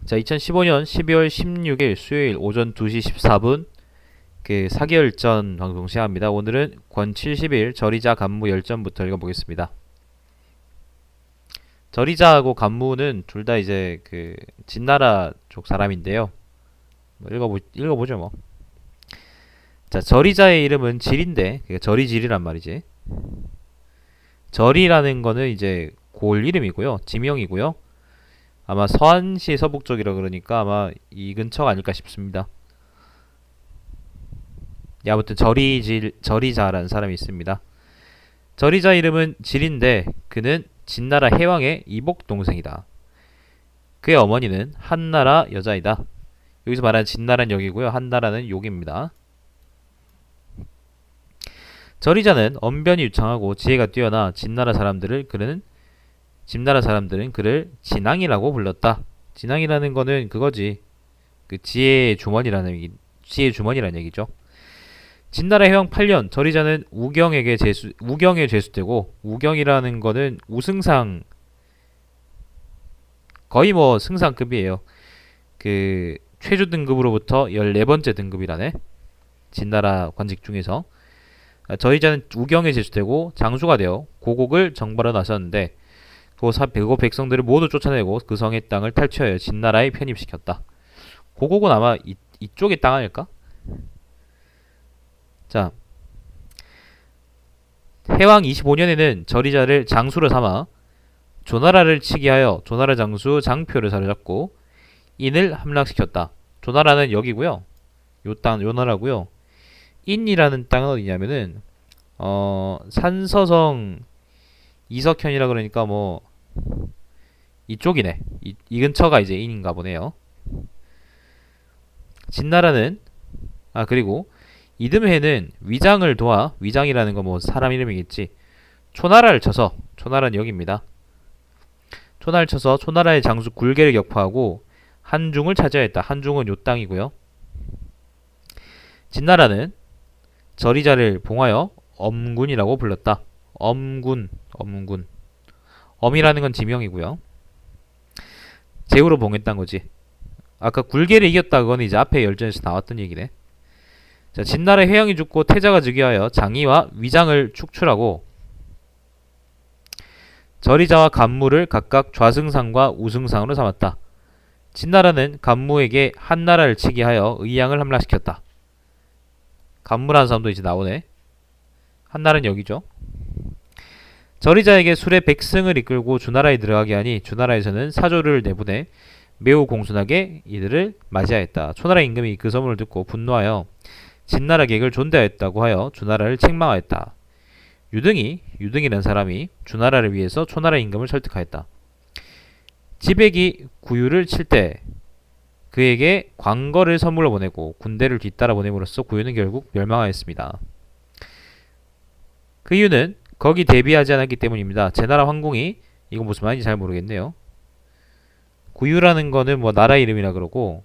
자, 2015년 12월 16일 수요일 오전 2시 14분 사계열전 방송 시작합니다. 오늘은 권 71 절이자 간무 열전부터 읽어보겠습니다. 절이자하고 간무는 둘 다 이제 진나라 쪽 사람인데요. 읽어보죠 뭐. 자, 절이자의 이름은 질인데 절이질이란 말이지. 절이라는 거는 이제 고을 이름이고요. 지명이고요. 아마 서안시 서북 쪽이라 그러니까 아마 이 근처가 아닐까 싶습니다. 아무튼 절이자라는 사람이 있습니다. 절이자 이름은 질인데 그는 진나라 해왕의 이복 동생이다. 그의 어머니는 한나라 여자이다. 여기서 말하는 진나라는 여기고요. 한나라는 여기입니다. 절이자는 언변이 유창하고 지혜가 뛰어나 진나라 사람들은 그를 진앙이라고 불렀다. 진앙이라는 거는 그거지. 지혜의 주머니라는 얘기죠. 진나라 해왕 8년 절이자는 우경에 제수되고, 우경이라는 거는 우승상, 거의 뭐 승상급이에요. 최주 등급으로부터 14번째 등급이라네. 진나라 관직 중에서. 절이자는 우경에 제수되고 장수가 되어 고국을 정벌하러 나섰는데 그 백성들을 모두 쫓아내고 그 성의 땅을 탈취하여 진나라에 편입시켰다. 고국은 아마 이쪽의 땅 아닐까? 자, 해왕 25년에는 절이자를 장수로 삼아 조나라를 치게 하여 조나라 장수 장표를 사로잡고 인을 함락시켰다. 조나라는 여기고요. 요 나라고요. 인이라는 땅은 어디냐면은 산서성 이석현이라 그러니까 뭐 이쪽이네. 이 근처가 이제 인인가 보네요. 진나라는 그리고 이듬해는 위장을 도와, 위장이라는 거 뭐 사람 이름이겠지. 초나라를 쳐서, 초나라는 여기입니다. 초나라를 쳐서 초나라의 장수 굴계를 격파하고 한중을 차지하였다. 한중은 요 땅이고요. 진나라는 절이자를 봉하여 엄군이라고 불렀다. 엄군. 엄이라는 건 지명이고요. 제후로 봉했단 거지. 아까 굴계를 이겼다 그건 이제 앞에 열전에서 나왔던 얘기네. 자, 진나라 회양이 죽고 태자가 즉위하여 장의와 위장을 축출하고 절이자와 간무를 각각 좌승상과 우승상으로 삼았다. 진나라는 간무에게 한나라를 치게 하여 의양을 함락시켰다. 간무라는 사람도 이제 나오네. 한나라는 여기죠. 절이자에게 술의 백승을 이끌고 주나라에 들어가게 하니 주나라에서는 사조를 내보내 매우 공손하게 이들을 맞이하였다. 초나라 임금이 그 소문을 듣고 분노하여 진나라 계획을 존대하였다고 하여 주나라를 책망하였다. 유등이라는 사람이 주나라를 위해서 초나라 임금을 설득하였다. 지백이 구유를 칠 때 그에게 광거를 선물로 보내고 군대를 뒤따라 보냄으로써 구유는 결국 멸망하였습니다. 그 이유는 거기 대비하지 않았기 때문입니다. 제나라 황궁이, 이건 무슨 말인지 잘 모르겠네요. 구유라는 거는 뭐 나라 이름이라 그러고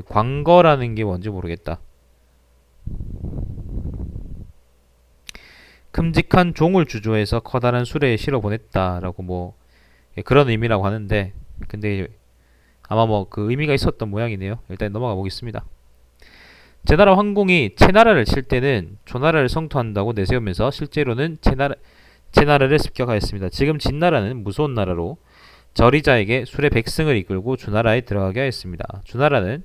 광거라는 게 뭔지 모르겠다. 큼직한 종을 주조해서 커다란 수레에 실어 보냈다라고 뭐 그런 의미라고 하는데, 근데 아마 뭐 그 의미가 있었던 모양이네요. 일단 넘어가 보겠습니다. 제나라 황궁이 채나라를 칠 때는 조나라를 성토한다고 내세우면서 실제로는 채나라를 습격하였습니다. 지금 진나라는 무서운 나라로 절이자에게 술의 백승을 이끌고 주나라에 들어가게 하였습니다. 주나라는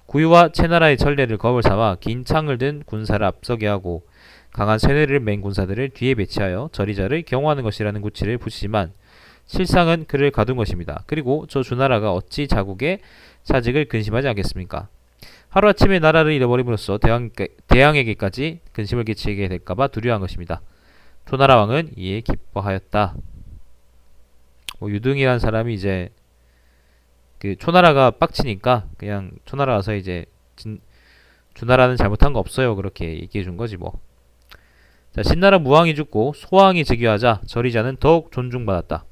구유와 채나라의 전례를 겁을 삼아 긴 창을 든 군사를 앞서게 하고 강한 쇠뇌를 맨 군사들을 뒤에 배치하여 절이자를 경호하는 것이라는 구치를 붙이지만 실상은 그를 가둔 것입니다. 그리고 저 주나라가 어찌 자국의 사직을 근심하지 않겠습니까? 하루아침에 나라를 잃어버림으로써 대왕에게까지 근심을 끼치게 될까봐 두려워한 것입니다. 조나라 왕은 이에 기뻐하였다. 유등이라는 사람이 이제 초나라가 빡치니까 그냥 초나라 와서 이제 주나라는 잘못한 거 없어요 그렇게 얘기해 준 거지 뭐. 자, 진나라 무왕이 죽고 소왕이 즉위하자 절이자는 더욱 존중받았다.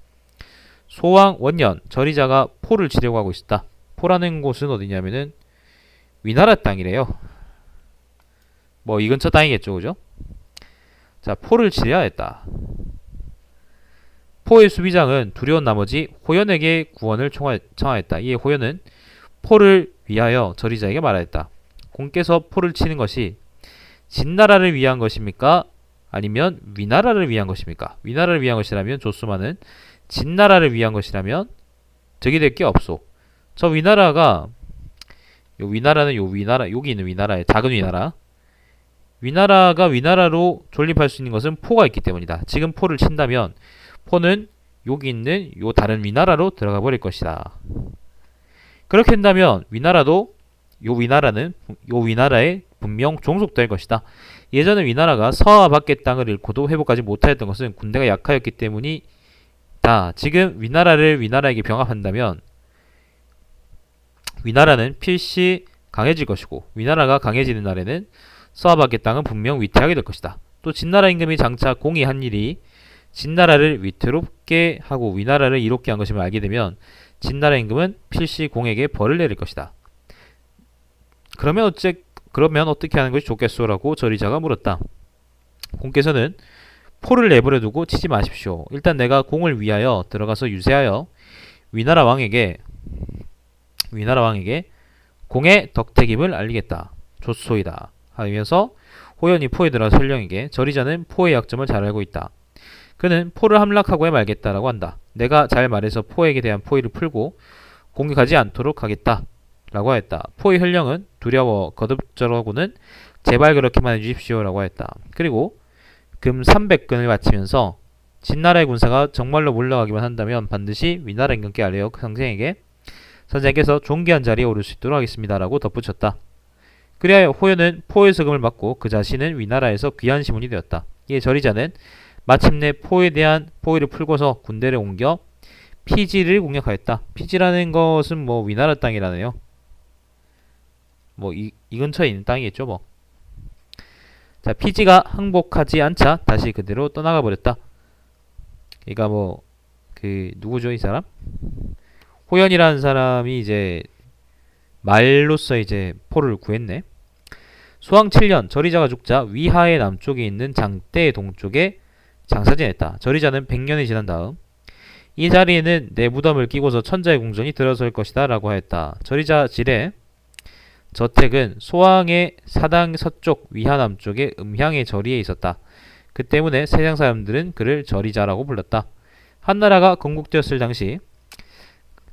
소왕 원년 절이자가 포를 치려고 하고 있었다. 포라는 곳은 어디냐면은 위나라 땅이래요. 뭐 이 근처 땅이겠죠, 그죠? 자, 포를 치려야 했다. 포의 수비장은 두려운 나머지 호연에게 구원을 청하였다. 이에 호연은 포를 위하여 저리자에게 말하였다. 공께서 포를 치는 것이 진나라를 위한 것입니까? 아니면 위나라를 위한 것입니까? 위나라를 위한 것이라면 조수만은, 진나라를 위한 것이라면 득이 될 게 없소. 저 위나라가, 요 위나라는 요 위나라, 여기 있는 위나라의 작은 위나라, 위나라가 위나라로 존립할 수 있는 것은 포가 있기 때문이다. 지금 포를 친다면 포는 여기 있는 요 다른 위나라로 들어가 버릴 것이다. 그렇게 된다면 위나라도, 요 위나라는 요 위나라에 분명 종속될 것이다. 예전에 위나라가 서와 밖의 땅을 잃고도 회복하지 못하였던 것은 군대가 약하였기 때문이다. 지금 위나라를 위나라에게 병합한다면 위나라는 필시 강해질 것이고, 위나라가 강해지는 날에는 서와 밖의 땅은 분명 위태하게 될 것이다. 또 진나라 임금이 장차 공이 한 일이 진나라를 위태롭게 하고 위나라를 이롭게 한 것임을 알게 되면 진나라 임금은 필시 공에게 벌을 내릴 것이다. 그러면 어떻게 하는 것이 좋겠소라고 저리자가 물었다. 공께서는 포를 내버려 두고 치지 마십시오. 일단 내가 공을 위하여 들어가서 유세하여 위나라 왕에게 공의 덕택임을 알리겠다. 좋소이다. 하면서 호연이 포에 들어가서 설령에게, 저리자는 포의 약점을 잘 알고 있다. 그는 포를 함락하고야 말겠다라고 한다. 내가 잘 말해서 포에게 대한 포위를 풀고 공격하지 않도록 하겠다 라고 하였다. 포의 현령은 두려워 거듭절하고는 제발 그렇게만 해주십시오 라고 하였다. 그리고 금 300근을 바치면서 진나라의 군사가 정말로 몰려가기만 한다면 반드시 위나라 임금께 알려 선생에게서 존귀한 자리에 오를 수 있도록 하겠습니다 라고 덧붙였다. 그리하여 호연은 포의 세금을 받고 그 자신은 위나라에서 귀한 시문이 되었다. 이에 저리자는 마침내 포에 대한 포위를 풀고서 군대를 옮겨 피지를 공략하였다. 피지라는 것은 뭐 위나라 땅이라네요. 뭐 이 근처에 있는 땅이겠죠 뭐. 자, 피지가 항복하지 않자 다시 그대로 떠나가 버렸다. 그러니까 뭐 그 누구죠 이 사람? 호연이라는 사람이 이제 말로써 이제 포를 구했네. 수왕 7년 저리자가 죽자 위하의 남쪽에 있는 장대의 동쪽에 장사 지냈다. 저리자는 100년이 지난 다음 이 자리에는 내 무덤을 끼고서 천자의 궁전이 들어설 것이다 라고 하였다. 저리자 질의 저택은 소왕의 사당 서쪽 위하 남쪽의 음향의 저리에 있었다. 그 때문에 세상 사람들은 그를 저리자라고 불렀다. 한나라가 건국되었을 당시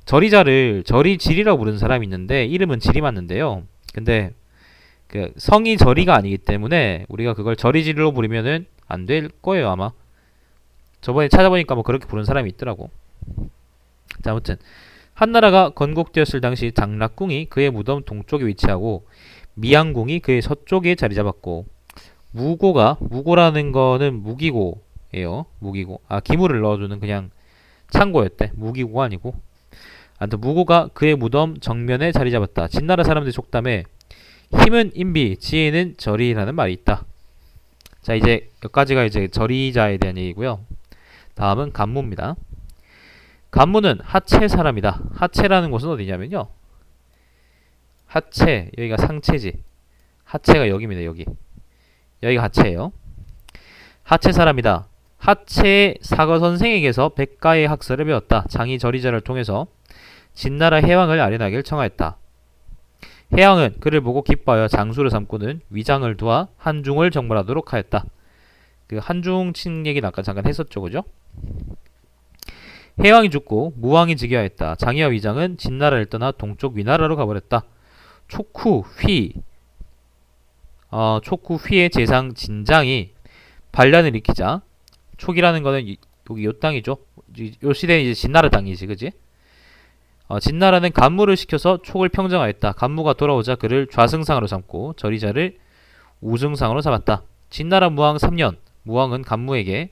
저리자를 저리질이라고 부르는 사람이 있는데 이름은 질이 맞는데요. 근데 그 성이 저리가 아니기 때문에 우리가 그걸 저리질로 부르면은 안 될 거예요 아마. 저번에 찾아보니까 뭐 그렇게 부르는 사람이 있더라고. 자, 아무튼 한나라가 건국되었을 당시 장락궁이 그의 무덤 동쪽에 위치하고 미양궁이 그의 서쪽에 자리 잡았고 무고라는 거는 무기고예요. 무기고. 아, 기물을 넣어주는 그냥 창고였대. 무기고가 아니고. 아무튼 무고가 그의 무덤 정면에 자리 잡았다. 진나라 사람들이 속담에 힘은 인비, 지혜는 저리라는 말이 있다. 자, 이제 여기까지가 이제 저리자에 대한 얘기고요. 다음은 간무입니다. 간무는 하체 사람이다. 하체라는 곳은 어디냐면요. 하체, 여기가 상체지. 하체가 여기입니다. 여기가 하체예요. 하체 사람이다. 하체의 사거 선생에게서 백가의 학설을 배웠다. 장이 저리자를 통해서 진나라 해왕을 아련하길 청하였다. 해왕은 그를 보고 기뻐하여 장수를 삼고는 위장을 두어 한중을 정벌하도록 하였다. 그 한중 친 얘기는 아까 잠깐 했었죠, 그죠? 해왕이 죽고 무왕이 즉위하였다. 장이와 위장은 진나라를 떠나 동쪽 위나라로 가버렸다. 촉후휘의 재상 진장이 반란을 일으키자, 촉이라는 거는 여기 요 땅이죠. 요 시대는 이제 진나라 땅이지, 그지? 진나라는 간무를 시켜서 촉을 평정하였다. 간무가 돌아오자 그를 좌승상으로 삼고 저리자를 우승상으로 삼았다. 진나라 무왕 3년, 무왕은 간무에게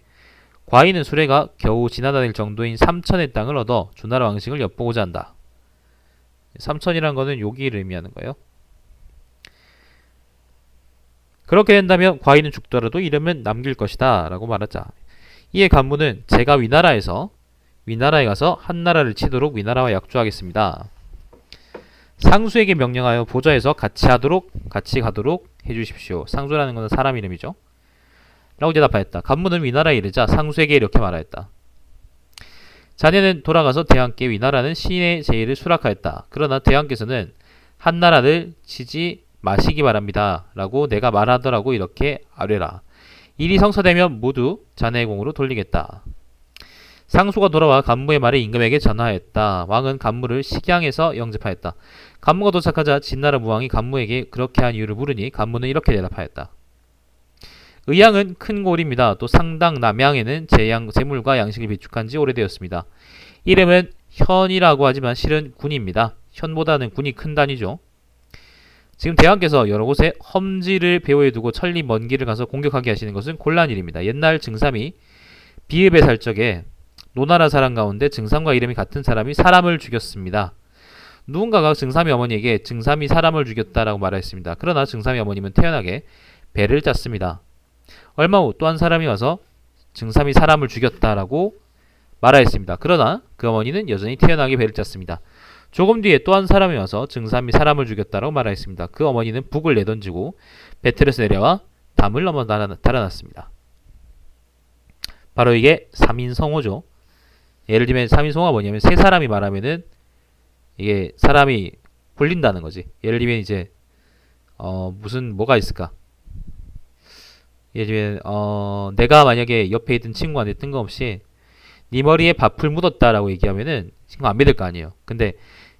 과인은 수레가 겨우 지나다닐 정도인 3천의 땅을 얻어 주나라 왕식을 엿보고자 한다. 3천이란 거는 여기를 의미하는 거예요. 그렇게 된다면 과인은 죽더라도 이름은 남길 것이다 라고 말하자. 이에 간무는 제가 위나라에 가서 한나라를 치도록 위나라와 약조하겠습니다. 상수에게 명령하여 보좌에서 같이 가도록 해주십시오. 상수라는 것은 사람 이름이죠. 라고 대답하였다. 간무는 위나라에 이르자 상수에게 이렇게 말하였다. 자네는 돌아가서 대왕께 위나라는 신의 제의를 수락하였다. 그러나 대왕께서는 한나라를 치지 마시기 바랍니다. 라고 내가 말하더라고 이렇게 아뢰라. 일이 성사되면 모두 자네의 공으로 돌리겠다. 상수가 돌아와 간무의 말을 임금에게 전하였다. 왕은 간무를 식양에서 영접하였다. 간무가 도착하자 진나라 무왕이 간무에게 그렇게 한 이유를 물으니 간무는 이렇게 대답하였다. 의양은 큰 골입니다. 또 상당 남양에는 재물과 양식을 비축한 지 오래되었습니다. 이름은 현이라고 하지만 실은 군입니다. 현보다는 군이 큰 단위죠. 지금 대왕께서 여러 곳에 험지를 배후에 두고 천리 먼 길을 가서 공격하게 하시는 것은 곤란 일입니다. 옛날 증삼이 비읍에 살 적에 노나라 사람 가운데 증삼과 이름이 같은 사람이 사람을 죽였습니다. 누군가가 증삼이 어머니에게 증삼이 사람을 죽였다라고 말했습니다. 그러나 증삼이 어머님은 태연하게 배를 짰습니다. 얼마 후 또 한 사람이 와서 증삼이 사람을 죽였다라고 말하였습니다. 그러나 그 어머니는 여전히 태연하게 배를 짰습니다. 조금 뒤에 또 한 사람이 와서 증삼이 사람을 죽였다라고 말하였습니다. 그 어머니는 북을 내던지고 배틀에서 내려와 담을 넘어 달아났습니다. 바로 이게 3인성호죠. 예를 들면 3인성호가 뭐냐면 세 사람이 말하면은 이게 사람이 굴린다는 거지. 예를 들면 이제 무슨 뭐가 있을까? 예를 들면 내가 만약에 옆에 있던 친구한테 뜬금없이 네 머리에 밥풀 묻었다라고 얘기하면은 친구가 안 믿을 거 아니에요. 근데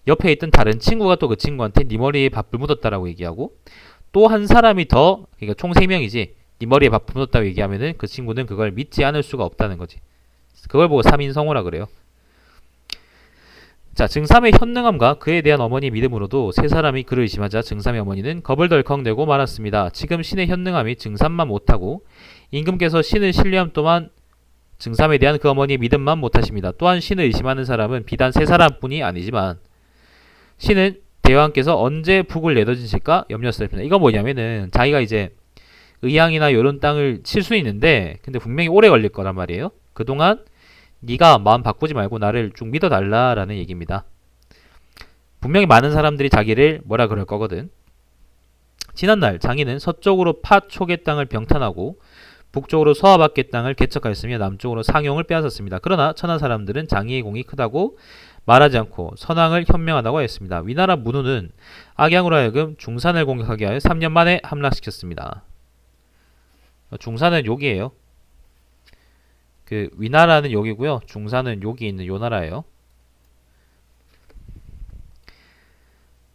옆에 있던 다른 친구가 또 그 친구한테 네 머리에 밥풀 묻었다라고 얘기하고 또 한 사람이 더 그러니까 총 3명이지 네 머리에 밥풀 묻었다고 얘기하면은 그 친구는 그걸 믿지 않을 수가 없다는 거지. 그걸 보고 3인성호라 그래요. 자, 증삼의 현능함과 그에 대한 어머니의 믿음으로도 세 사람이 그를 의심하자 증삼의 어머니는 겁을 덜컥 내고 말았습니다. 지금 신의 현능함이 증삼만 못하고 임금께서 신을 신뢰함 또한 증삼에 대한 그 어머니의 믿음만 못하십니다. 또한 신을 의심하는 사람은 비단 세 사람뿐이 아니지만 신은 대왕께서 언제 북을 내던지실까 염려스럽습니다. 이건 뭐냐면은 자기가 이제 의양이나 이런 땅을 칠 수 있는데 근데 분명히 오래 걸릴 거란 말이에요. 그동안 네가 마음 바꾸지 말고 나를 쭉 믿어달라라는 얘기입니다. 분명히 많은 사람들이 자기를 뭐라 그럴 거거든. 지난날 장인은 서쪽으로 파촉의 땅을 병탄하고 북쪽으로 서하밖의 땅을 개척하였으며 남쪽으로 상용을 빼앗았습니다. 그러나 천하 사람들은 장이의 공이 크다고 말하지 않고 선왕을 현명하다고 하였습니다. 위나라 문우는 악양으로 하여금 중산을 공격하게 하여 3년 만에 함락시켰습니다. 중산은 여기에요. 그 위나라는 여기고요. 중산은 여기 있는 요 나라예요.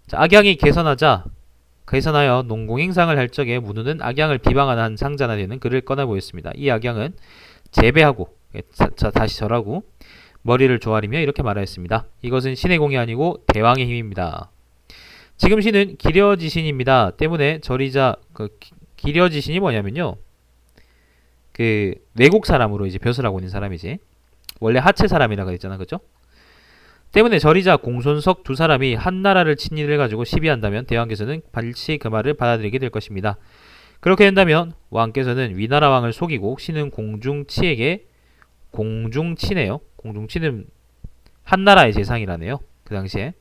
자, 악양이 개선하여 농공행상을 할 적에 문우는 악양을 비방하는 한 상자나 되는 글을 꺼내 보였습니다. 이 악양은 재배하고 다시 절하고 머리를 조아리며 이렇게 말하였습니다. 이것은 신의 공이 아니고 대왕의 힘입니다. 지금 신은 기려지신입니다. 때문에 절이자 기려지신이 뭐냐면요. 그 외국 사람으로 이제 벼슬 하고 있는 사람이지. 원래 하체 사람이라 그랬잖아, 그죠? 때문에 절이자 공손석 두 사람이 한 나라를 친 일을 가지고 시비한다면 대왕께서는 반드시 그 말을 받아들이게 될 것입니다. 그렇게 된다면 왕께서는 위나라 왕을 속이고 신은 공중치에게 공중치네요. 공중치는 한 나라의 재상이라네요. 그 당시에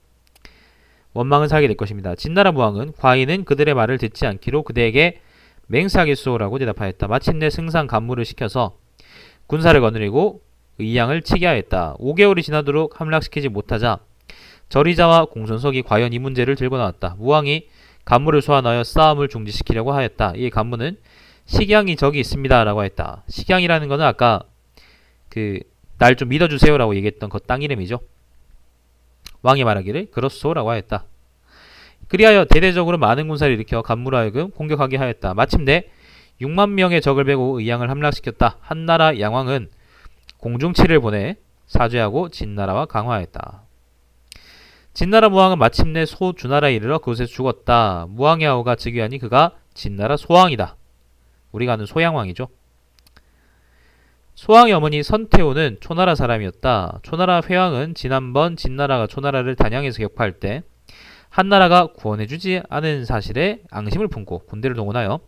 원망을 사게 될 것입니다. 진나라 무왕은 과인은 그들의 말을 듣지 않기로 그대에게 맹세하겠소라고 대답하였다. 마침내 승상 간무를 시켜서 군사를 거느리고 의양을 치게 하였다. 5개월이 지나도록 함락시키지 못하자 절이자와 공손석이 과연 이 문제를 들고 나왔다. 무왕이 간무를 소환하여 싸움을 중지시키려고 하였다. 이 간무는 식양이 저기 있습니다 라고 했다. 식양이라는 거는 아까 그 날 좀 믿어주세요 라고 얘기했던 그 땅 이름이죠. 왕이 말하기를 그렇소 라고 하였다. 그리하여 대대적으로 많은 군사를 일으켜 간무로 하여금 공격하게 하였다. 마침내 6만 명의 적을 베고 의양을 함락시켰다. 한나라 양왕은 공중치를 보내 사죄하고 진나라와 강화하였다. 진나라 무왕은 마침내 소주나라에 이르러 그곳에서 죽었다. 무왕의 아우가 즉위하니 그가 진나라 소왕이다. 우리가 아는 소양왕이죠. 소왕의 어머니 선태호는 초나라 사람이었다. 초나라 회왕은 지난번 진나라가 초나라를 단양에서 격파할 때 한나라가 구원해주지 않은 사실에 앙심을 품고 군대를 동원하여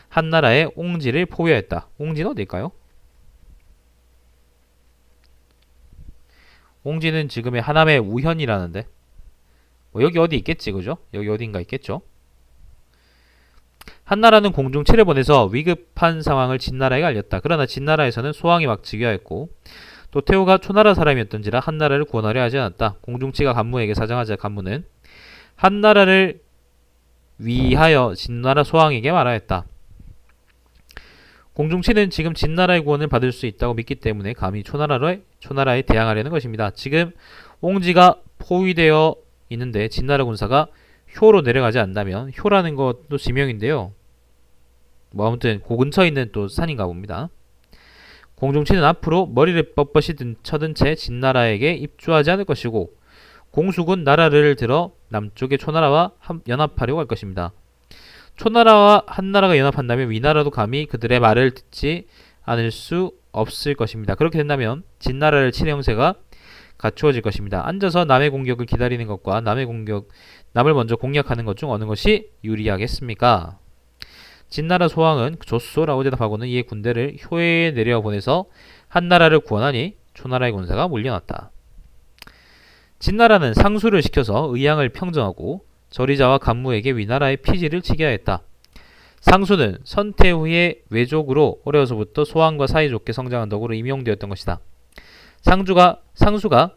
한나라의 옹지를 포위하였다. 옹지는 어딜까요? 옹지는 지금의 하남의 우현이라는데 뭐 여기 어디 있겠지, 그죠? 여기 어딘가 있겠죠. 한나라는 공중치를 보내서 위급한 상황을 진나라에 알렸다. 그러나 진나라에서는 소왕이 막 즉위하였고 도태우가 초나라 사람이었던지라 한나라를 구원하려 하지 않았다. 공중치가 간무에게 사정하자 간무는 한나라를 위하여 진나라 소왕에게 말하였다. 공중치는 지금 진나라의 구원을 받을 수 있다고 믿기 때문에 감히 초나라에 대항하려는 것입니다. 지금 옹지가 포위되어 있는데 진나라 군사가 효로 내려가지 않는다면, 효라는 것도 지명인데요. 뭐 아무튼 그 근처에 있는 또 산인가 봅니다. 공중치는 앞으로 머리를 뻣뻣이 쳐든 채 진나라에게 입주하지 않을 것이고, 공숙은 나라를 들어 남쪽의 초나라와 연합하려고 할 것입니다. 초나라와 한나라가 연합한다면 위나라도 감히 그들의 말을 듣지 않을 수 없을 것입니다. 그렇게 된다면 진나라를 치는 형세가 갖추어질 것입니다. 앉아서 남의 공격을 기다리는 것과 남을 먼저 공략하는 것 중 어느 것이 유리하겠습니까? 진나라 소왕은 좋소라고 대답하고는 이에 군대를 효에 내려보내서 한나라를 구원하니 초나라의 군사가 몰려났다. 진나라는 상수를 시켜서 의양을 평정하고 저리자와 간무에게 위나라의 피지를 치게 하였다. 상수는 선태후의 외족으로 어려서부터 소왕과 사이좋게 성장한 덕으로 임용되었던 것이다. 상수가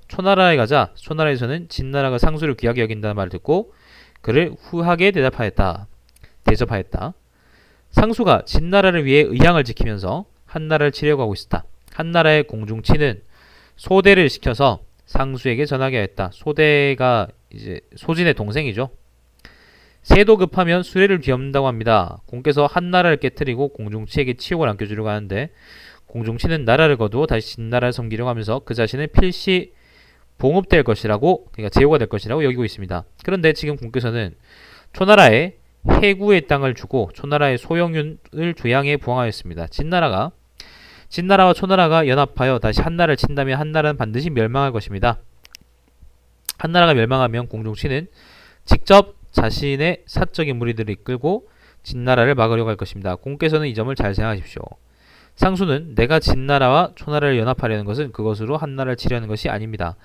초나라에 가자 초나라에서는 진나라가 상수를 귀하게 여긴다는 말을 듣고 그를 후하게 대접하였다. 상수가 진나라를 위해 의향을 지키면서 한나라를 치려고 하고 있었다. 한나라의 공중치는 소대를 시켜서 상수에게 전하게 하였다. 소대가 이제 소진의 동생이죠. 새도 급하면 수레를 뒤엎는다고 합니다. 공께서 한나라를 깨뜨리고 공중치에게 치욕을 안겨주려고 하는데 공중치는 나라를 거두어 다시 진나라를 섬기려고 하면서 그 자신을 필시 봉업될 것이라고, 그러니까 제후가 될 것이라고 여기고 있습니다. 그런데 지금 공께서는 초나라에 해구의 땅을 주고 초나라의 소영윤을 조양해 부항하였습니다. 진나라와 초나라가 연합하여 다시 한나라를 친다면 한나라는 반드시 멸망할 것입니다. 한나라가 멸망하면 공중치는 직접 자신의 사적인 무리들을 이끌고 진나라를 막으려고 할 것입니다. 공께서는 이 점을 잘 생각하십시오. 상수는 내가 진나라와 초나라를 연합하려는 것은 그것으로 한나라를 치려는 것이 아닙니다.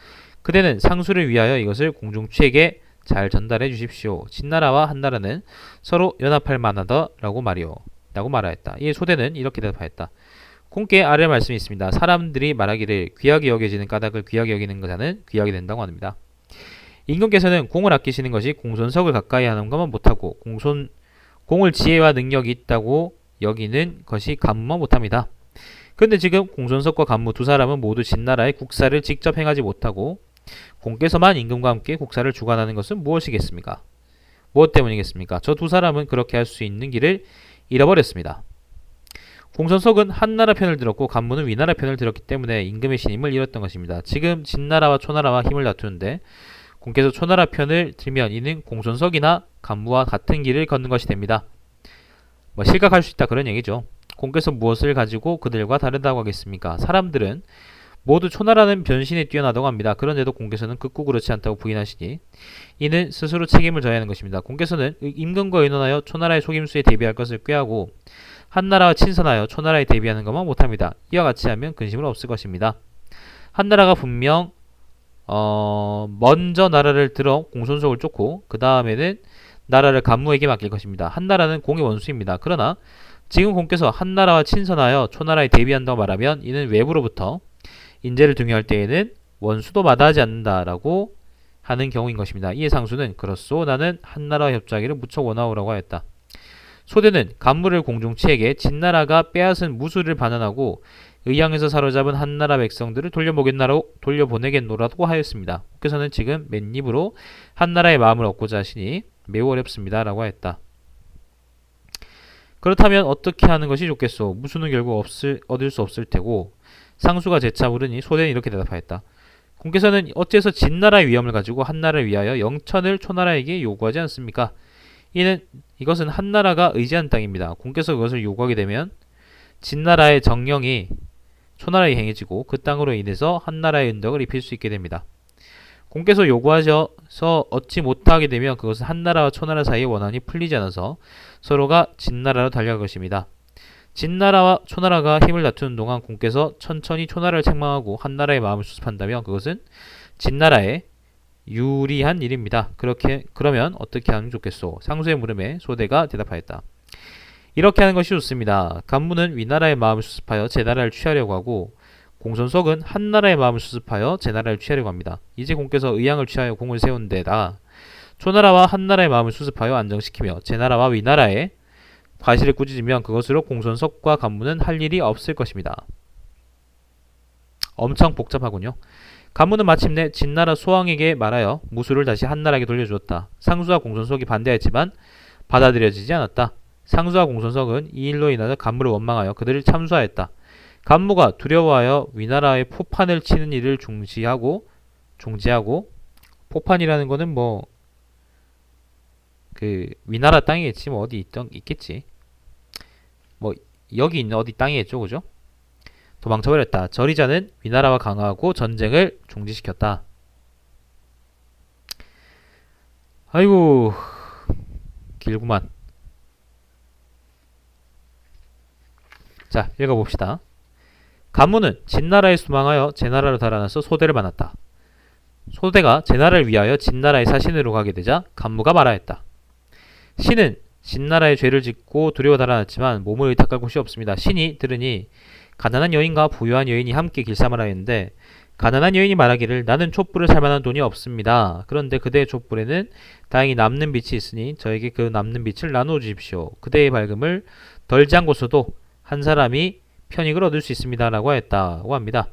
그대는 상수를 위하여 이것을 공중치에게 잘 전달해 주십시오. 진나라와 한나라는 서로 연합할 만하다라고 말하였다. 이에 소대는 이렇게 대답하였다. 공께 아래 말씀이 있습니다. 사람들이 말하기를 귀하게 여겨지는 까닭을 귀하게 여기는 자는 귀하게 된다고 합니다. 임금께서는 공을 아끼시는 것이 공손석을 가까이 하는 것만 못하고 공을 지혜와 능력이 있다고 여기는 것이 간무만 못합니다. 그런데 지금 공손석과 간무 두 사람은 모두 진나라의 국사를 직접 행하지 못하고 공께서만 임금과 함께 국사를 주관하는 것은 무엇이겠습니까? 무엇 때문이겠습니까? 저 두 사람은 그렇게 할 수 있는 길을 잃어버렸습니다. 공손석은 한나라 편을 들었고 간무는 위나라 편을 들었기 때문에 임금의 신임을 잃었던 것입니다. 지금 진나라와 초나라와 힘을 다투는데 공께서 초나라 편을 들면 이는 공손석이나 간무와 같은 길을 걷는 것이 됩니다. 실각할 수 있다 그런 얘기죠. 공께서 무엇을 가지고 그들과 다르다고 하겠습니까? 사람들은 모두 초나라는 변신에 뛰어나다고 합니다. 그런데도 공께서는 극구 그렇지 않다고 부인하시니 이는 스스로 책임을 져야 하는 것입니다. 공께서는 임금과 의논하여 초나라의 속임수에 대비할 것을 꾀하고 한나라와 친선하여 초나라에 대비하는 것만 못합니다. 이와 같이 하면 근심은 없을 것입니다. 한나라가 분명 먼저 나라를 들어 공손석을 쫓고 그 다음에는 나라를 간무에게 맡길 것입니다. 한나라는 공의 원수입니다. 그러나 지금 공께서 한나라와 친선하여 초나라에 대비한다고 말하면 이는 외부로부터 인재를 등용할 때에는 원수도 마다하지 않는다라고 하는 경우인 것입니다. 이에 상수는 그렇소 나는 한나라와 협조하기를 무척 원하오라고 하였다. 소대는 간무를 공중치에게 진나라가 빼앗은 무술을 반환하고 의양에서 사로잡은 한나라 백성들을 돌려보내겠노라고 하였습니다. 공께서는 지금 맨입으로 한나라의 마음을 얻고자 하시니 매우 어렵습니다 라고 하였다. 그렇다면 어떻게 하는 것이 좋겠소? 무술은 결국 얻을 수 없을 테고 상수가 재차 물으니 소대는 이렇게 대답하였다. 공께서는 어째서 진나라의 위험을 가지고 한나라를 위하여 영천을 초나라에게 요구하지 않습니까? 이것은 한나라가 의지한 땅입니다. 공께서 그것을 요구하게 되면 진나라의 정령이 초나라에 행해지고 그 땅으로 인해서 한나라의 은덕을 입힐 수 있게 됩니다. 공께서 요구하셔서 얻지 못하게 되면 그것은 한나라와 초나라 사이의 원한이 풀리지 않아서 서로가 진나라로 달려갈 것입니다. 진나라와 초나라가 힘을 다투는 동안 공께서 천천히 초나라를 책망하고 한나라의 마음을 수습한다면 그것은 진나라에 유리한 일입니다. 그러면 어떻게 하면 좋겠소? 상수의 물음에 소대가 대답하였다. 이렇게 하는 것이 좋습니다. 간무는 위나라의 마음을 수습하여 제 나라를 취하려고 하고 공손석은 한나라의 마음을 수습하여 제나라를 취하려고 합니다. 이제 공께서 의향을 취하여 공을 세운 데다 초나라와 한나라의 마음을 수습하여 안정시키며 제나라와 위나라의 과실을 꾸짖으면 그것으로 공손석과 간무는 할 일이 없을 것입니다. 엄청 복잡하군요. 간무는 마침내 진나라 소왕에게 말하여 무술을 다시 한나라에게 돌려주었다. 상수와 공손석이 반대했지만 받아들여지지 않았다. 상수와 공손석은 이 일로 인하여 간무를 원망하여 그들을 참수하였다. 간무가 두려워하여 위나라의 포판을 치는 일을 중지하고 포판이라는 거는 뭐 그 위나라 땅이겠지, 뭐 어디 있겠지, 뭐 여기 있는 어디 땅이겠죠, 그죠? 도망쳐버렸다. 저리자는 위나라와 강화하고 전쟁을 중지시켰다. 아이고 길구만. 자, 읽어봅시다. 간무는 진나라에 수망하여 제나라로 달아나서 소대를 만났다. 소대가 제나라를 위하여 진나라의 사신으로 가게 되자 간무가 말하였다. 신은 진나라의 죄를 짓고 두려워 달아났지만 몸을 의탁할 곳이 없습니다. 신이 들으니 가난한 여인과 부유한 여인이 함께 길쌈을 하였는데 가난한 여인이 말하기를 나는 촛불을 살 만한 돈이 없습니다. 그런데 그대의 촛불에는 다행히 남는 빛이 있으니 저에게 그 남는 빛을 나누어 주십시오. 그대의 밝음을 덜 잠궈서도 한 사람이 편익을 얻을 수 있습니다. 라고 했다고 합니다.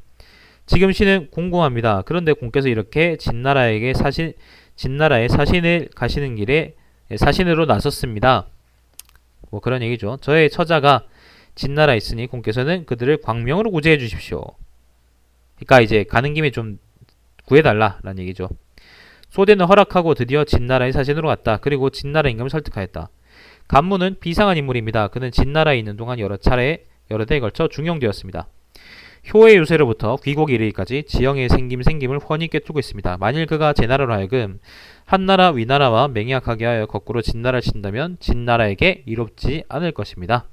지금 신은 궁금합니다. 그런데 공께서 이렇게 진나라에 사신을 가시는 길에 사신으로 나섰습니다. 뭐 그런 얘기죠. 저의 처자가 진나라에 있으니 공께서는 그들을 광명으로 구제해 주십시오. 그러니까 이제 가는 김에 좀 구해달라 라는 얘기죠. 소대는 허락하고 드디어 진나라의 사신으로 갔다. 그리고 진나라 임금을 설득하였다. 간무는 비상한 인물입니다. 그는 진나라에 있는 동안 여러 대에 걸쳐 중용되었습니다. 효의 유세로부터 귀국에 이르기까지 지형의 생김을 훤히 꿰뚫고 있습니다. 만일 그가 제나라로 하여금 한나라 위나라와 맹약하게 하여 거꾸로 진나라를 친다면 진나라에게 이롭지 않을 것입니다.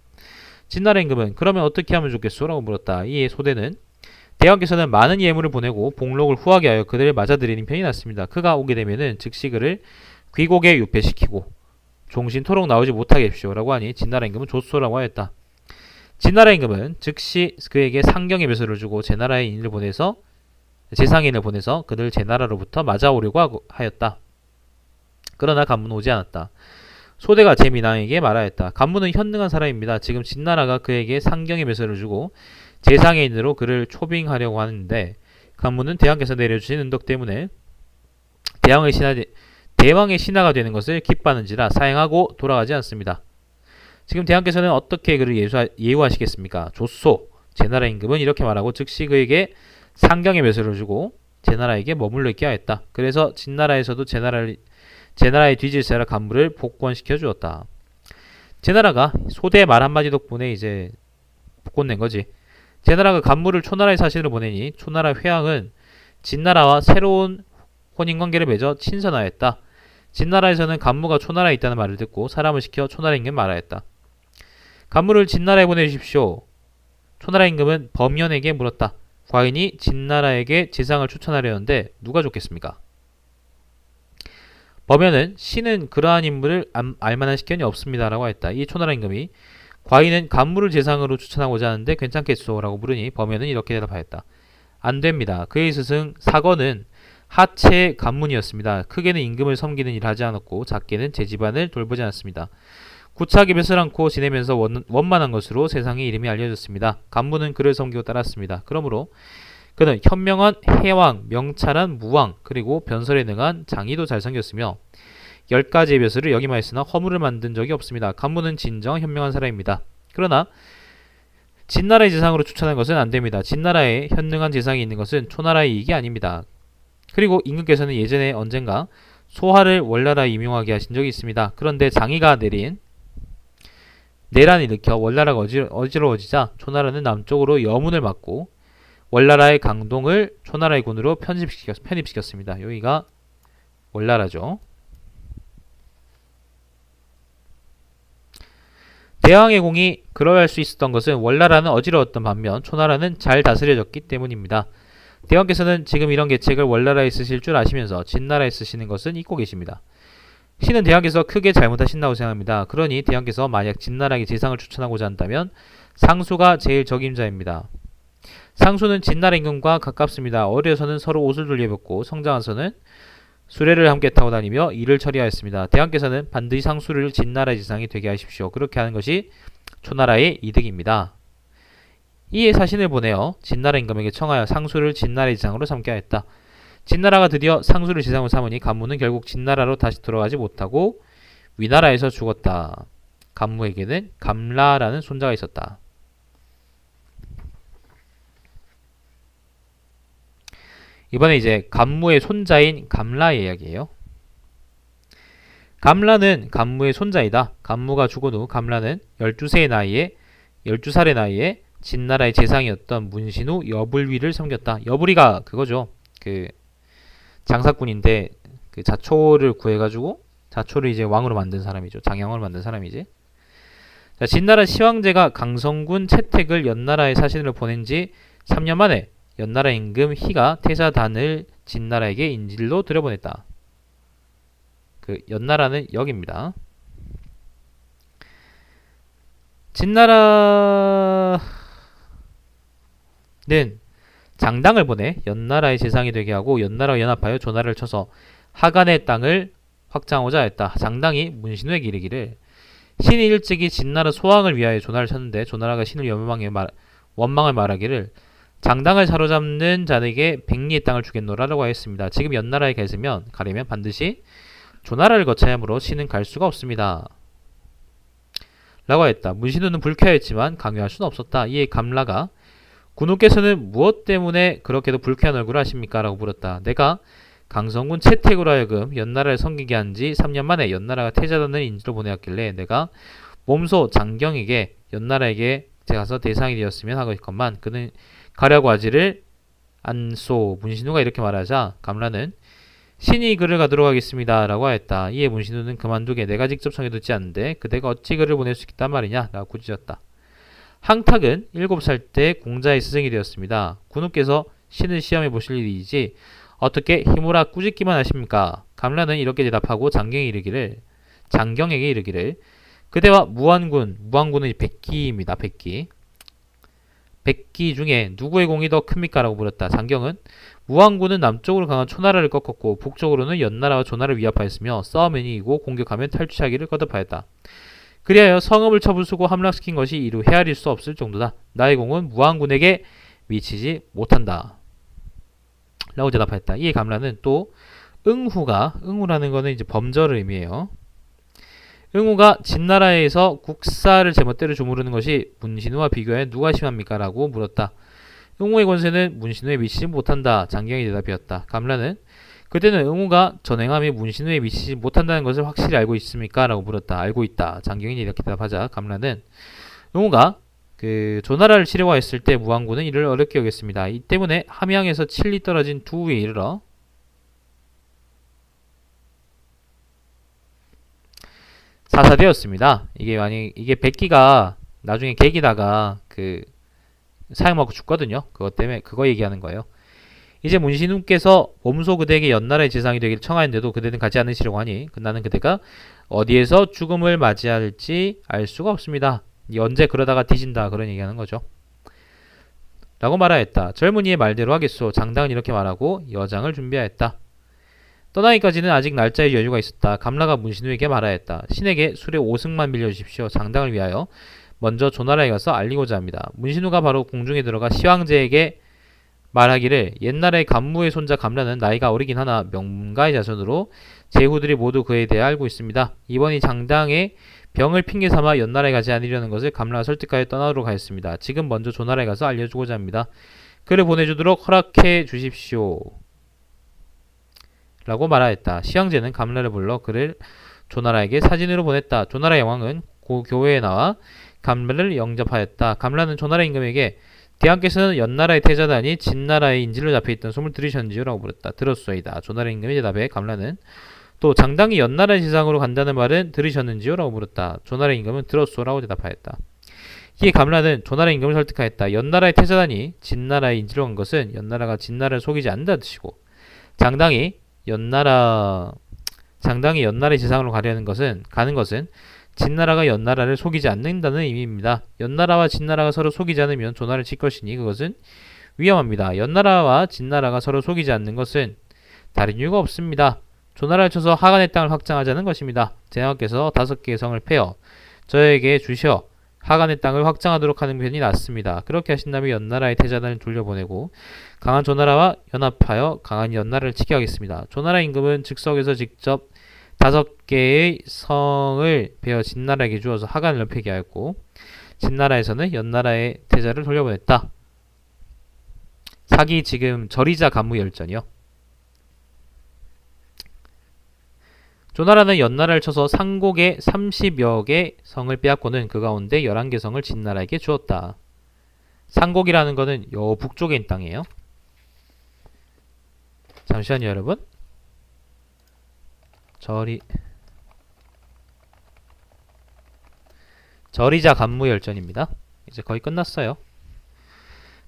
진나라 임금은 그러면 어떻게 하면 좋겠소? 라고 물었다. 이에 소대는 대왕께서는 많은 예물을 보내고 복록을 후하게 하여 그들을 맞아들이는 편이 낫습니다. 그가 오게 되면은 즉시 그를 귀국에 유폐시키고 종신토록 나오지 못하게 해주십시오. 라고 하니 진나라 임금은 좋소라고 하였다. 진나라 임금은 즉시 그에게 상경의 묘소를 주고 제상인을 보내서 그들 제나라로부터 맞아오려고 하였다. 그러나 간무는 오지 않았다. 소대가 제민왕에게 말하였다. 간무는 현능한 사람입니다. 지금 진나라가 그에게 상경의 묘소를 주고 제상인으로 그를 초빙하려고 하는데 간무는 대왕께서 내려주신 은덕 때문에 대왕의 신하가 되는 것을 기뻐하는지라 사행하고 돌아가지 않습니다. 지금 대왕께서는 어떻게 그를 예우하시겠습니까? 좋소. 제나라 임금은 이렇게 말하고 즉시 그에게 상경의 묘소를 주고 제나라에게 머물러 있게 하였다. 그래서 진나라에서도 제나라의 뒤질세라 간무를 복권시켜 주었다. 제나라가 소대의 말 한마디 덕분에 이제 복권 낸 거지. 제나라가 간무를 초나라의 사신으로 보내니 초나라 회왕은 진나라와 새로운 혼인관계를 맺어 친선하였다. 진나라에서는 간무가 초나라에 있다는 말을 듣고 사람을 시켜 초나라 임금에 말하였다. 간무를 진나라에 보내주십시오. 초나라 임금은 범연에게 물었다. 과인이 진나라에게 재상을 추천하려는데 누가 좋겠습니까? 범연은 신은 그러한 인물을 알만한 식견이 없습니다. 라고 했다. 이 초나라 임금이 과인은 간무를 재상으로 추천하고자 하는데 괜찮겠소? 라고 물으니 범연은 이렇게 대답하였다. 안됩니다. 그의 스승 사건은 하체 간문이었습니다. 크게는 임금을 섬기는 일을 하지 않았고 작게는 제 집안을 돌보지 않았습니다. 구차하게 벼슬 않고 지내면서 원만한 것으로 세상에 이름이 알려졌습니다. 간무는 그를 섬기고 따랐습니다. 그러므로 그는 현명한 해왕, 명찰한 무왕, 그리고 변설에 능한 장이도 잘생겼으며 10가지의 벼슬을 역임하였으나 허물을 만든 적이 없습니다. 간무는 진정 현명한 사람입니다. 그러나 진나라의 재상으로 추천한 것은 안됩니다. 진나라에 현능한 재상이 있는 것은 초나라의 이익이 아닙니다. 그리고 임금께서는 예전에 언젠가 소하를 월나라에 임용하게 하신 적이 있습니다. 그런데 장이가 내란을 일으켜 월나라가 어지러워지자 초나라는 남쪽으로 여문을 막고 월나라의 강동을 초나라의 군으로 편입시켰습니다. 여기가 월나라죠. 대왕의 공이 그러할 수 있었던 것은 월나라는 어지러웠던 반면 초나라는 잘 다스려졌기 때문입니다. 대왕께서는 지금 이런 계책을 월나라에 쓰실 줄 아시면서 진나라에 쓰시는 것은 잊고 계십니다. 신은 대왕께서 크게 잘못하신다고 생각합니다. 그러니 대왕께서 만약 진나라에게 재상을 추천하고자 한다면 상수가 제일 적임자입니다. 상수는 진나라 임금과 가깝습니다. 어려서는 서로 옷을 돌려입었고 성장해서는 수레를 함께 타고 다니며 일을 처리하였습니다. 대왕께서는 반드시 상수를 진나라의 지상이 되게 하십시오. 그렇게 하는 것이 초나라의 이득입니다. 이에 사신을 보내어 진나라 임금에게 청하여 상수를 진나라의 지상으로 삼게 하였다. 진나라가 드디어 상수를 지상으로 삼으니 간무는 결국 진나라로 다시 돌아가지 못하고 위나라에서 죽었다. 간무에게는 감라라는 손자가 있었다. 이번에 이제 간무의 손자인 감라의 이야기예요. 감라는 간무의 손자이다. 간무가 죽은 후 감라는 12살의 나이에 진나라의 재상이었던 문신우 여불위를 섬겼다. 여불위가 그거죠. 그 장사꾼인데 그 자초를 구해가지고 자초를 이제 왕으로 만든 사람이죠. 장양으로 만든 사람이지. 자, 진나라 시황제가 강성군 채택을 연나라의 사신으로 보낸 지 3년 만에 연나라 임금 희가 태자단을 진나라에게 인질로 들여보냈다. 그 연나라는 여기입니다. 진나라는 장당을 보내 연나라의 재상이 되게 하고 연나라와 연합하여 조나라를 쳐서 하간의 땅을 확장하고자 했다. 장당이 문신우에게 이르기를 신이 일찍이 진나라 소왕을 위하여 조나라를 쳤는데 조나라가 신을 원망을 말하기를 장당을 사로잡는 자에게 백리의 땅을 주겠노라라고 하였습니다. 지금 연나라에 가려면 반드시 조나라를 거쳐야 하므로 신은 갈 수가 없습니다. 라고 했다. 문신우는 불쾌하였지만 강요할 수는 없었다. 이에 감라가 군우께서는 무엇 때문에 그렇게도 불쾌한 얼굴을 하십니까? 라고 물었다. 내가 강성군 채택으로 하여금 연나라를 섬기게 한 지 3년 만에 연나라가 태자단을 인지로 보내었길래 내가 몸소 장경에게 연나라에게 가서 대상이 되었으면 하겠건만 그는 가려고 하지를 않소. 문신우가 이렇게 말하자 감라는 신이 그를 가도록 하겠습니다 라고 하였다. 이에 문신우는 그만두게 내가 직접 정해두지 않는데 그대가 어찌 그를 보낼 수 있단 말이냐 라고 꾸짖었다. 항탁은 7살 때 공자의 스승이 되었습니다. 군우께서 신을 시험해 보실 일이지 어떻게 힘으로 꾸짖기만 하십니까? 감라는 이렇게 대답하고 장경에게 이르기를 그대와 무안군은 백기입니다. 백기 중에 누구의 공이 더 큽니까? 라고 물었다. 장경은 무안군은 남쪽으로 강한 초나라를 꺾었고 북쪽으로는 연나라와 조나라를 위협하였으며 싸우면 이기고 공격하면 탈취하기를 거듭하였다. 그리하여 성읍을 쳐부수고 함락시킨 것이 이루 헤아릴 수 없을 정도다. 나의 공은 무안군에게 미치지 못한다. 라고 대답하였다. 이에 감라는 또 응후라는 거는 이제 범절을 의미해요. 응후가 진나라에서 국사를 제멋대로 주무르는 것이 문신우와 비교해 누가 심합니까? 라고 물었다. 응후의 권세는 문신우에 미치지 못한다. 장경이 대답이었다. 감라는 그때는 응후가 전행함이 문신우에 미치지 못한다는 것을 확실히 알고 있습니까? 라고 물었다. 알고 있다. 장경이 이렇게 대답하자 감라는 응후가 그 조나라를 치려고 했을 때 무안군은 이를 어렵게 여겼습니다. 이 때문에 함양에서 7리 떨어진 두우에 이르러 사사되었습니다. 이게 백기가 나중에 객이다가 그 사형받고 죽거든요. 그것 때문에 그거 얘기하는 거예요. 이제 문신우께서 몸소 그대에게 연나라의 재상이 되기를 청하였는데도 그대는 가지 않으시려고 하니 나는 그대가 어디에서 죽음을 맞이할지 알 수가 없습니다. 언제 그러다가 뒤진다 그런 얘기하는 거죠. 라고 말하였다. 젊은이의 말대로 하겠소. 장당은 이렇게 말하고 여장을 준비하였다. 떠나기까지는 아직 날짜의 여유가 있었다. 감라가 문신우에게 말하였다. 신에게 수레 5승만 빌려주십시오. 장당을 위하여 먼저 조나라에 가서 알리고자 합니다. 문신우가 바로 궁중에 들어가 시황제에게 말하기를 옛날에 간무의 손자 감라는 나이가 어리긴 하나 명가의 자손으로 제후들이 모두 그에 대해 알고 있습니다. 이번이 장당의 병을 핑계 삼아 연나라에 가지 않으려는 것을 감라가 설득하여 떠나도록 하였습니다. 지금 먼저 조나라에 가서 알려주고자 합니다. 그를 보내주도록 허락해 주십시오. 라고 말하였다. 시황제는 감라를 불러 그를 조나라에게 사진으로 보냈다. 조나라 여왕은 교회에 나와 감라를 영접하였다. 감라는 조나라 임금에게 대왕께서는 연나라의 태자단이 진나라의 인질로 잡혀있던 소문을 들으셨는지요? 라고 물었다. 들었소이다. 조나라 임금의 대답에 감라는 또 장당이 연나라의 지상으로 간다는 말은 들으셨는지요? 라고 물었다. 조나라 임금은 들었소 라고 대답하였다. 이에 감라는 조나라 임금을 설득하였다. 연나라의 태자단이 진나라의 인질로 간 것은 연나라가 진나라를 속이지 않는다는 뜻이고 장당이 연나라의 지상으로 가는 것은 진나라가 연나라를 속이지 않는다는 의미입니다. 연나라와 진나라가 서로 속이지 않으면 조나라를 칠 것이니 그것은 위험합니다. 연나라와 진나라가 서로 속이지 않는 것은 다른 이유가 없습니다. 조나라를 쳐서 하간의 땅을 확장하자는 것입니다. 제나께서 5개의 성을 패어 저에게 주셔 하간의 땅을 확장하도록 하는 편이 낫습니다. 그렇게 하신 다음에 연나라의 태자단을 돌려보내고 강한 조나라와 연합하여 강한 연나라를 치게 하겠습니다. 조나라 임금은 즉석에서 직접 5개의 성을 베어 진나라에게 주어서 하간을 넓히게 하였고 진나라에서는 연나라의 태자를 돌려보냈다. 사기 지금 절이자 간무열전이요. 조나라는 연나라를 쳐서 상곡의 30여 개 성을 빼앗고는 그 가운데 11개 성을 진나라에게 주었다. 상곡이라는 거는 요 북쪽에 있는 땅이에요. 잠시만요 여러분. 절이자 간무열전입니다. 이제 거의 끝났어요.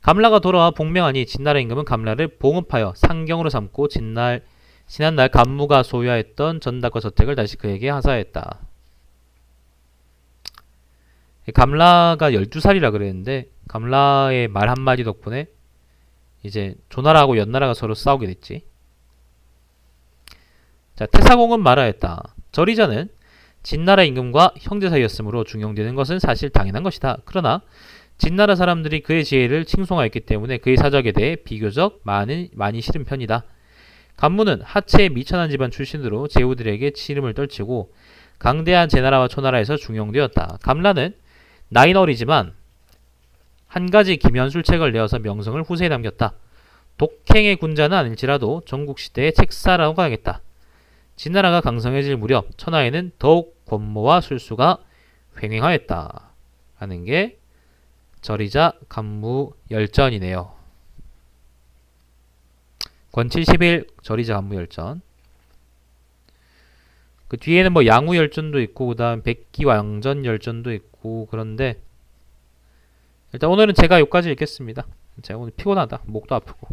감라가 돌아와 복명하니 진나라 임금은 감라를 봉업하여 상경으로 삼고 지난날 간무가 소유하였던 전닭과 저택을 다시 그에게 하사했다. 감라가 12살이라 그랬는데 감라의 말 한마디 덕분에 이제 조나라하고 연나라가 서로 싸우게 됐지. 자, 태사공은 말하였다. 절이자는 진나라 임금과 형제 사이였으므로 중용되는 것은 사실 당연한 것이다. 그러나 진나라 사람들이 그의 지혜를 칭송하였기 때문에 그의 사적에 대해 비교적 많이 싫은 편이다. 간무는 하체의 미천한 집안 출신으로 제후들에게 치름을 떨치고 강대한 제나라와 초나라에서 중용되었다. 감라는 나이는 어리지만 한 가지 기면술책을 내어서 명성을 후세에 남겼다. 독행의 군자는 아닐지라도 전국시대의 책사라고 하겠다. 진나라가 강성해질 무렵 천하에는 더욱 권모와 술수가 횡행하였다. 하는 게 절이자 간무열전이네요. 권칠 10일 절이자 간무열전. 그 뒤에는 뭐 양우열전도 있고 그 다음 백기왕전열전도 있고 그런데 일단 오늘은 제가 여기까지 읽겠습니다. 제가 오늘 피곤하다. 목도 아프고.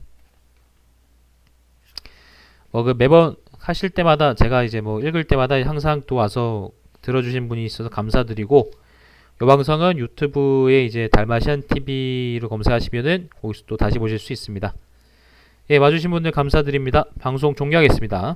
그 매번 하실 때마다 제가 이제 뭐 읽을 때마다 항상 또 와서 들어주신 분이 있어서 감사드리고 이 방송은 유튜브에 이제 달마시안 TV로 검색하시면은 거기서 또 다시 보실 수 있습니다. 예, 와주신 분들 감사드립니다. 방송 종료하겠습니다.